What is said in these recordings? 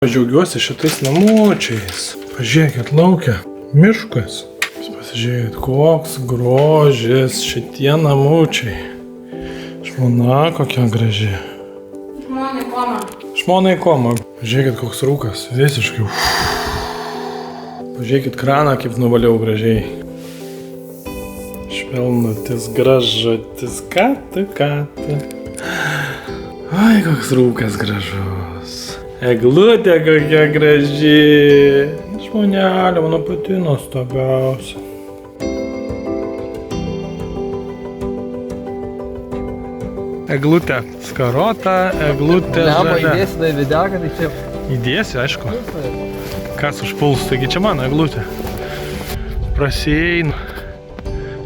Džiaugiuosi šitais namučiais. Pažiūrėkit laukia. Miškas. Pasižiūrėkit, koks grožis šitie namučiai. Žmona kokia graži. Žmonai koma. Pažiūrėkit, koks rūkas. Visiškai. Pažiūrėkit kraną, kaip nuvaliau gražiai. Švelnutis, gražutis, ką tu. Ai, koks rūkas gražus. Eglutė kokia graži. Žmonelė, mano pati nuostabiausia. Eglutė skarota, eglutė žalia. Įdėsi tai videoką, tai čia... Įdėsi, aišku. Kas užpuls, taigi čia mano eglutė. Prasieinu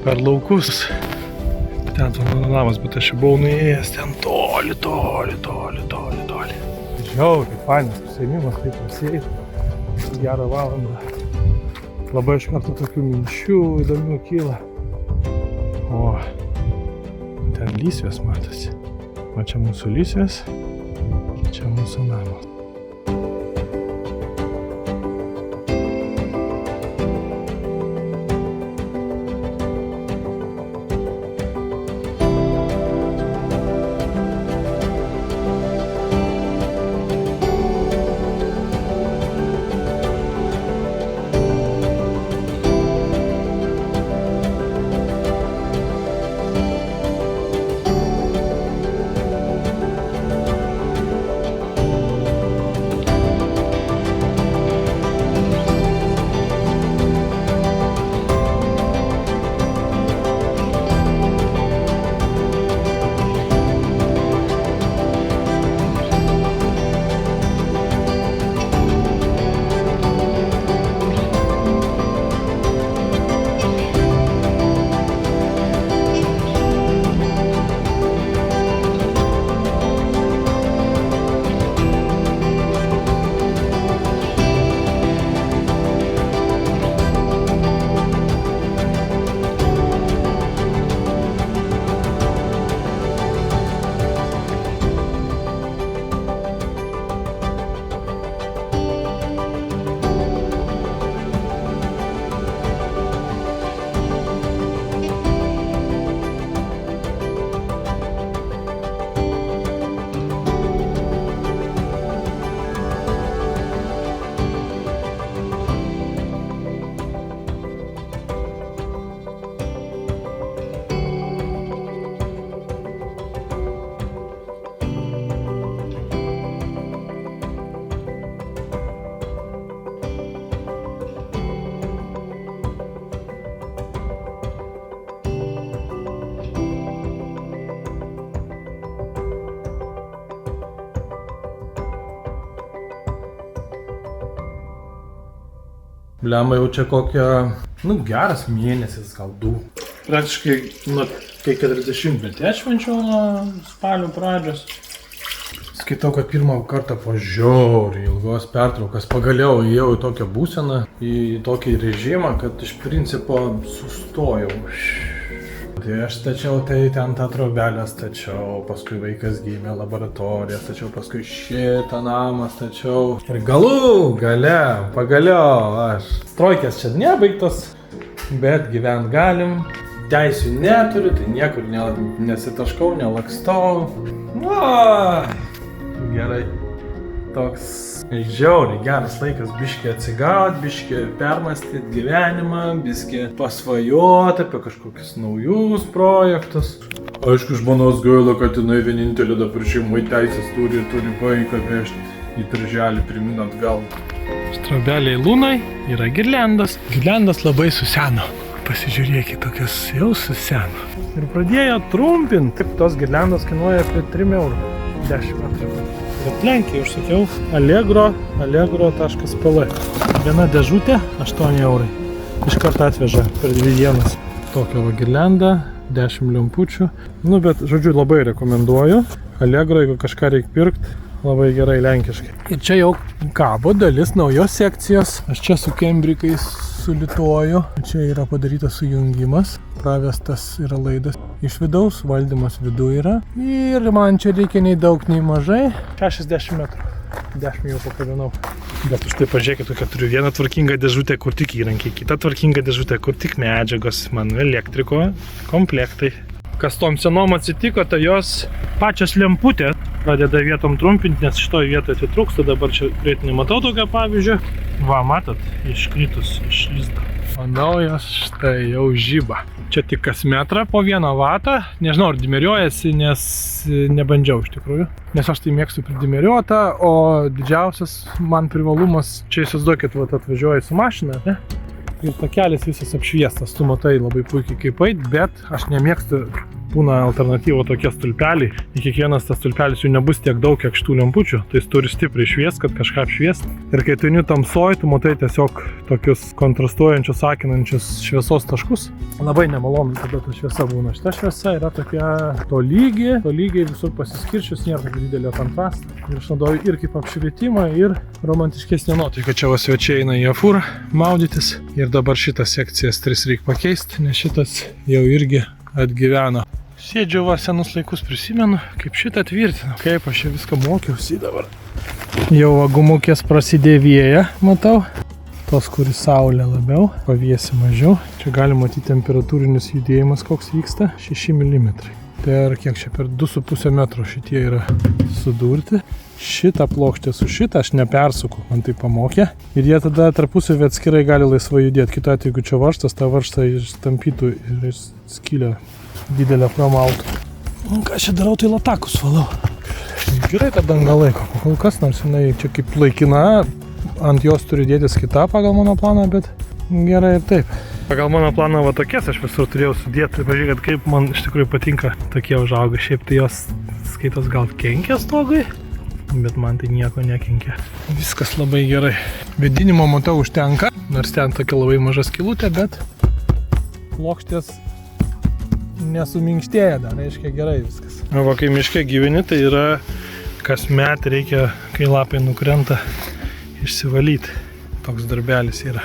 per laukus. Ten mano namas, bet aš jau buvau nuėjęs ten toli. Žiauriai, fainas užsiėmimas, taip prasieiti. Gerą valandą. Labai iš karto tokių minčių įdomių kyla. O, ten lysvės matosi. O čia mūsų lysvės, čia mūsų namas. Blemba jau čia kokia, geras mėnesis, gal 2. Praktiškai, kai 40-metį atšvenčiau nuo spalio pradžios. Skaitau, kad pirmą kartą po žiauriai ilgos pertraukos pagaliau įėjau į tokią būseną, į tokį režimą, kad iš principo sustojau. Tai aš stačiau ten tą trobelę stačiau, paskui vaikas gimė, laboratoriją stačiau, paskui šitą namą stačiau. Ir pagaliau aš. Strojkės čia nebaigtos, bet gyvent galim. Teisių neturiu, tai niekur nesitaškau, nelakstau. Gerai. Toks žiauriai geras laikas biškį atsigaut, biškį permąstyti gyvenimą, biškį pasvajoti apie kažkokius naujus projektus. Aišku, žmonos gaila, kad jinai vienintelė dabar šeimoj teisės turi vaiką vežti į darželį pirmyn atgal. Trobelėj Lūnai yra girliandas. Girliandas labai suseno. Pasižiūrėkit, tokios jau suseno. Ir pradėjo trumpinti. Taip, tos girliandos kainuoja apie 3 eurų. 10 metrų. Bet Lenkijai užsakiau allegro.pl. Viena dėžutė 8 eurai. Iš karto atveža per 2 dienas. Tokią va girliandą, 10 lempučių. Bet, žodžiu, labai rekomenduoju. Allegro, jeigu kažką reikia pirkti, labai gerai lenkiškai. Ir čia jau kabo dalis naujos sekcijos. Aš čia su kembrikais sulituoju. Čia yra padarytas sujungimas. Pravestas yra laidas iš vidaus, valdymas vidų yra. Ir man čia reikia nei daug, nei mažai. 60 metrų. 10 jau pakabinau. Bet už tai pažiūrėkit, kad turiu vieną tvarkingą dėžutę, kur tik įrankiai, kitą tvarkingą dėžutę, kur tik medžiagos, mano elektriko komplektai. Kas tom senom atsitiko, tai jos pačios lemputė pradeda vietom trumpinti, nes šitoj vietoje atitrūksta, dabar čia greitai nematau tokio pavyzdžio. Va, matot, iškritus iš lizdo. Manau, jos štai jau žyba. Čia tik kas metrą po 1 vatą. Nežinau, ar dimeriuojasi, nes nebandžiau iš tikrųjų. Nes aš tai mėgstu pridimeriuotą, o didžiausias man privalumas, čia įsivaizduokit, atvažiuoji su mašina, ne? Ir takelis visas apšviestas, tu matai labai puikiai kaip eit, bet aš nemėgstu, būna alternatyvo tokie stulpeliai. Į kiekvienas tas stulpelis jų nebus tiek daug, kiek šitų lempučių, tai jis turi stipriai šviest, kad kažką apšviest. Ir kai tu eini tamsoj, tu matai tiesiog tokius kontrastuojančius, akinančius šviesos taškus. Labai nemalonu, kada ta šviesa būna. Šita šviesa yra tokia tolygiai visur pasiskirčius, nėra tokio didelio kontrasto. Ir aš naudoju ir kaip apšvietimą, ir romantiškesnė nuotaika. Čia va svečiai eina į Afūrą maudytis. Ir dabar šitą sekcijas 3 reikia pakeisti, nes šitas jau irgi atgyveno. Sėdžiu va senus laikus prisimenu, kaip šitą tvirtinu, kaip aš čia viską mokiausi dabar. Jau gumukės prasidėvėja, matau. Tos, kuris saulė labiau, paviesi mažiau. Čia galima matyti temperatūrinis judėjimas, koks vyksta, 6 mm. Per kiek čia, per 2,5 metro šitie yra sudurti. Šitą plokštę su šitą aš nepersuku, man tai pamokė. Ir jie tada tarpusavį atskirai gali laisvai judėti. Kita atveju, jeigu čia varžtas, tą varžtą ištampytų ir skylę didelę pramautų. Ką čia darau, tai latakus valau. Gerai tą dangą laiko, kol kas, nors jinai čia kaip laikina, ant jos turi dėtis kita pagal mano planą, bet gerai ir taip. Pagal mano planą va tokias aš visur turėjau sudėti, pažiūrėkit, kaip man iš tikrųjų patinka tokie užauga. Šiaip tai jos skaitos gal kenkia stogui, bet man tai nieko nekenkia. Viskas labai gerai. Vėdinimo matau užtenka, nors ten tokia labai maža skylutė, bet plokštės nesuminkštėja dar, reiškia gerai viskas. Va, kai miške gyveni, tai yra kasmet reikia, kai lapai nukrenta, išsivalyti. Toks darbelis yra.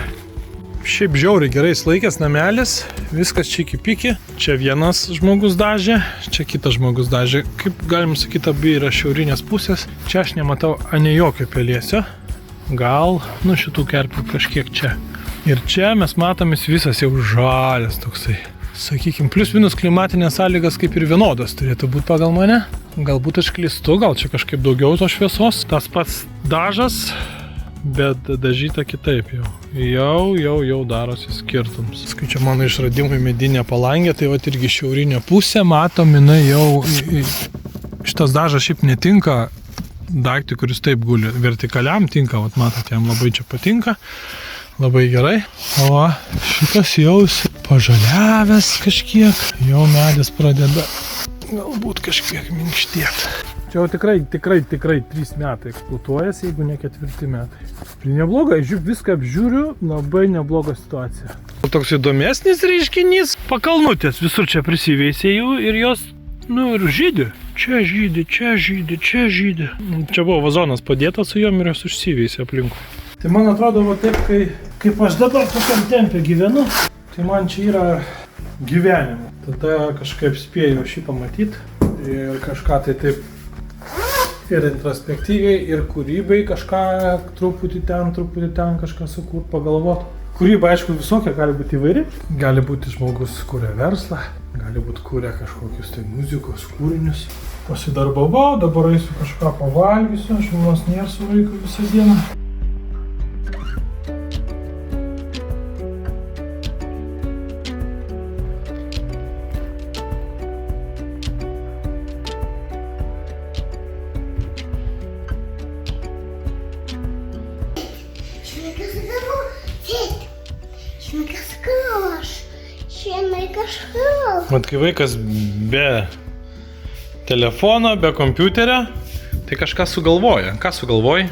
Šiaip žiauriai gerai laikęs namelis, viskas čiki-piki. Čia vienas žmogus dažė, čia kitas žmogus dažė. Kaip galim sakyti, abi yra šiaurinės pusės. Čia aš nematau ane jokio pelėsio. Gal, šitų kerpių kažkiek čia. Ir čia mes matomės visas jau žalias toksai. Sakykime, plius minus klimatinės sąlygas kaip ir vienodas turėtų būti pagal mane. Galbūt aš klystu, gal čia kažkaip daugiau to šviesos. Tas pats dažas, bet dažyta kitaip jau. Jau darosi skirtums. Skaičia mano išradimui medinė palangė, tai vat irgi šiaurinė pusė, matom, jinai jau... Šitas dažas šiaip netinka daiktui, kuris taip guli. Vertikaliam tinka, vat matot, jam labai čia patinka. Labai gerai. O šitas jau pažaliavęs kažkiek. Jau medis pradeda galbūt kažkiek minkštėti. Čia jau tikrai 3 metai eksploatuojas, jeigu ne 4 metai. Tai nebloga, viską apžiūriu, labai nebloga situacija. Toks įdomesnis reiškinys, pakalnutės visur čia prisiveisė jų ir jos, ir žydi. Čia žydi. Čia buvo vazonas padėtas su jom ir jos užsiveisė aplinkui. Tai man atrodo, va taip, kaip aš dabar tokiam tempe gyvenu, tai man čia yra gyvenimo. Tada kažkaip spėjau šį pamatyti ir kažką tai taip ir introspektyviai, ir kūrybai kažką truputį ten kažką sukurt, pagalvot. Kūryba, aišku, visokia gali būti įvairi. Gali būti žmogus kuria verslą, gali būti kuria kažkokius tai muzikos kūrinius. Pasidarbavau, dabar eisiu kažką pavalgysiu, žmonos nėra su vaiku visą dieną. Mat, kai vaikas be telefono, be kompiuterio, tai kažką sugalvoja. Ką sugalvoji?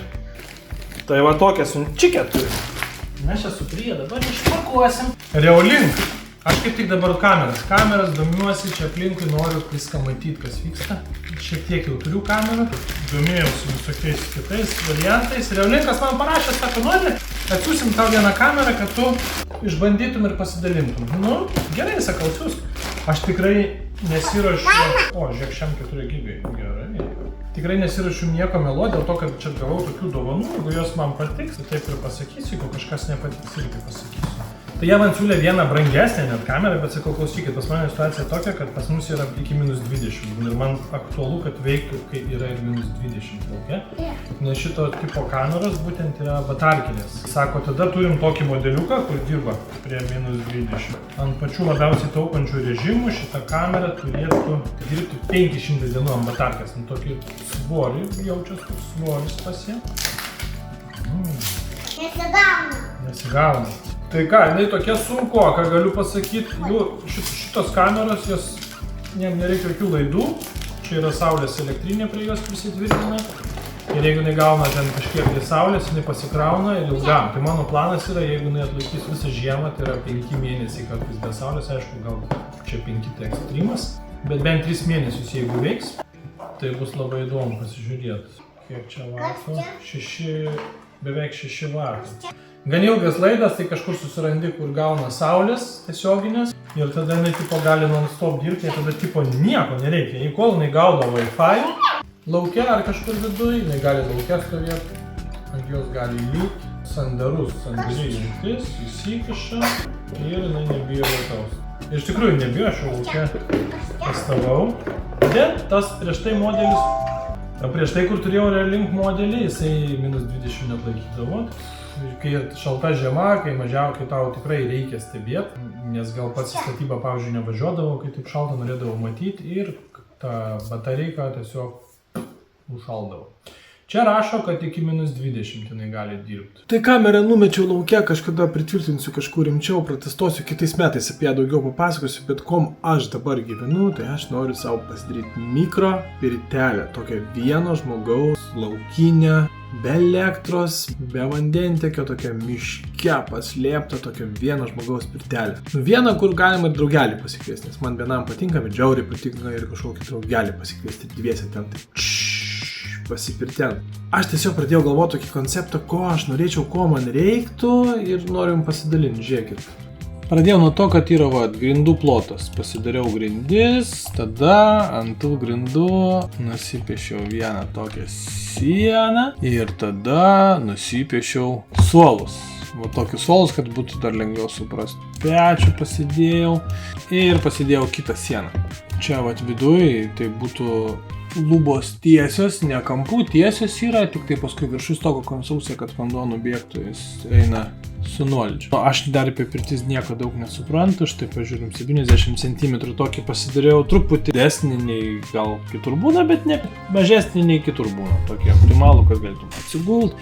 Tai va tokią sunčikę turi. Mes čia su Prija dabar išpakuosim. Reolink. Aš kaip tik dabar kameras domiuosi, čia aplinkui noriu viską matyti, kas vyksta. Šiek tiek jau turiu kamerą. Domėjausi visokiais kitais variantais. Reolinkas man parašė, sako, nori, atsiūsim tau vieną kamerą, kad tu išbandytum ir pasidalintum. Gerai, sakau, atsiūsk. Aš tikrai nesiruošiu. O, žiūrėk, šiam 4 GB. Gerai. tikrai nesirašiu nieko meluoti, dėl to, kad čia gavau tokių dovanų, jeigu jos man patiks, tai taip ir pasakysiu, jeigu kažkas nepatiks, irgi pasakysiu. Tai jie man siūlė vieną brangesnę net kamerą, bet sakau, klausykit, pas mane situacija tokia, kad pas mus yra iki -20 ir man aktualu, kad veiktų, kai yra ir -20 lauke. Nes šito tipo kameros būtent yra batarkinės. Sako, tada turim tokį modeliuką, kur dirba prie -20. Ant pačių labiausiai taupančių režimų šitą kamerą turėtų dirbti 500 dienų ant batarkės. Ant tokį svorį, jaučias, kur svoris pasie. Nesigauna. Tai ką, jinai tokia sunku, ką galiu pasakyti, šitos kameros, jiem nereikia jokių laidų, čia yra saulės elektrinė prie jos prisitvirtina ir jeigu jinai gauna ten kažkiek saulės, jinai pasikrauna ir ilgam. Tai mano planas yra, jeigu jinai atlaikys visą žiemą, tai yra 5 mėnesiai kartais be saulės, aišku, gal čia 5 tai ekstremas, bet bent 3 mėnesius jeigu veiks, tai bus labai įdomu pasižiūrėti. Kiek čia vatų? Beveik 6 vatų. Gan ilgas laidas, tai kažkur susirandi, kur gauna saulės tiesioginės ir tada jinai tipo gali non-stop dirbti, ir tada tipo nieko nereikia. Jei kol jinai gaudo Wi-Fi lauke ar kažkur viduj, jinai gali lauke stovėti, ant jos gali įlyti sandariai jungtis, įsikiša ir jinai nebijo lietaus. Iš tikrųjų nebijo, aš jau lauke testavau, bet tas prieš tai modelis, prieš tai kur turėjau Realink modelį, jisai -20 atlaikydavo. Kai šalta žiema, kai tau tikrai reikia stebėti, nes gal pats į statybą, pavyzdžiui, nevažiuodavau, kai taip šalta norėdavau matyti ir tą batareiką tiesiog užšaldavau. Čia rašo, kad iki -20 jinai gali dirbti. Tai kamerą numečiau lauke, kažkada pritvirtinsiu kažkur rimčiau, protestuosiu, kitais metais apie ją daugiau papasakosiu, bet kom aš dabar gyvenu, tai aš noriu savo pasidaryti mikro pirtelę, tokią vieno žmogaus laukinę, be elektros, be vandentiekio, tokia miške paslėpta, tokia vieno žmogaus pirtelė. Viena, kur galima draugelį pasikviesti, nes man vienam patinka, bet žiauriai patinka ir kažkokį draugelį pasikviesti, dviese ten taip pasipirtent. Aš tiesiog pradėjau galvoti tokį konceptą, ko aš norėčiau, ko man reiktų ir noriu jums pasidalinti, žiūrėkit. Pradėjau nuo to, kad yra grindų plotas. Pasidariau grindis, tada ant tų grindų nusipiešiau vieną tokią sieną ir tada nusipiešiau suolus. Va tokius suolus, kad būtų dar lengviau suprasti. Pečių pasidėjau ir pasidėjau kitą sieną. Čia viduj tai būtų lubos tiesios, ne kampų tiesios yra, tik tai paskui viršus stogo konstrukcija, kad vanduo nubėgtų, jis eina su nuolydžiu. Aš dar apie pirtis nieko daug nesuprantu, štai pažiūrim 70 cm tokį pasidariau, truputį didesnį nei gal kitur būna, bet ne mažesnį nei kitur būna, tokį optimalų, kad galėtum atsigult.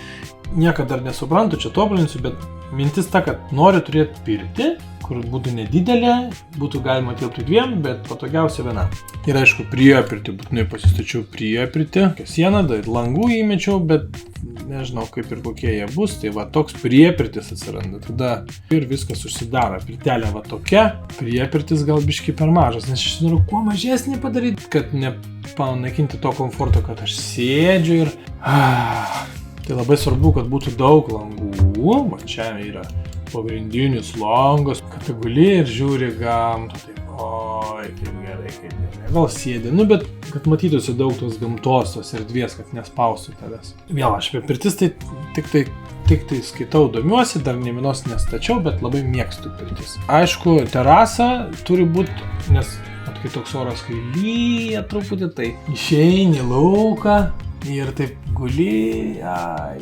Nieko dar nesuprantu, čia tobulinsiu, bet mintis ta, kad noriu turėti pirtį, kur būtų nedidelė, būtų galima tilpti dviem, bet patogiausia viena. Ir aišku, priepirtį, būtinai pasistačiau priepirtį, sieną, dar langų įmečiau, bet nežinau kaip ir kokie jie bus, tai va toks priepirtis atsiranda, tada ir viskas užsidaro. Pirtelė va tokia, priepirtis gal biški per mažas, nes aš noriu kuo mažesnį padaryti, kad nepanaikinti to komforto, kad aš sėdžiu ir... Tai labai svarbu, kad būtų daug langų, va čia yra pagrindinis langas, kad tu guli ir žiūri gamtą, taip, oi, kaip gerai, gal sėdi, bet kad matytųsi daug tos gamtos, tos erdvės, kad nespaustų tavęs. Vėl aš apie pirtis tai tik tai skaitau, domiuosi, dar ne vienos nestačiau, bet labai mėgstu pirtis. Aišku, terasa turi būti, nes kai toks oras, kai lyja truputį, tai išeini lauką ir taip guli,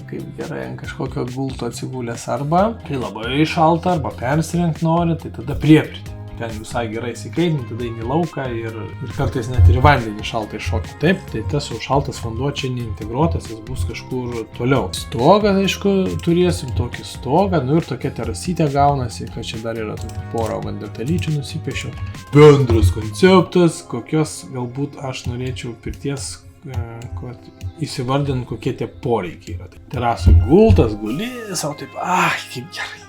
kaip gerai ant kažkokio gulto atsigulęs, arba kai labai šalta, arba persirengt nori, tai tada priepirtį. Ten visai gerai įsikaitinti, tada eini lauką ir kartais net ir vandenį šaltai šokti. Taip, tai tas jau šaltas vanduo čia neintegruotas, jis bus kažkur toliau. Stogą, aišku, turėsim tokį stogą, ir tokia terasytė gaunasi, kad čia dar yra porą vandetalyčių nusipiešiau. Bendras konceptas, kokios galbūt aš norėčiau pirties, kad įsivardint, kokie tie poreikiai yra. Terasui gultas, guli, savo taip, kaip gerai.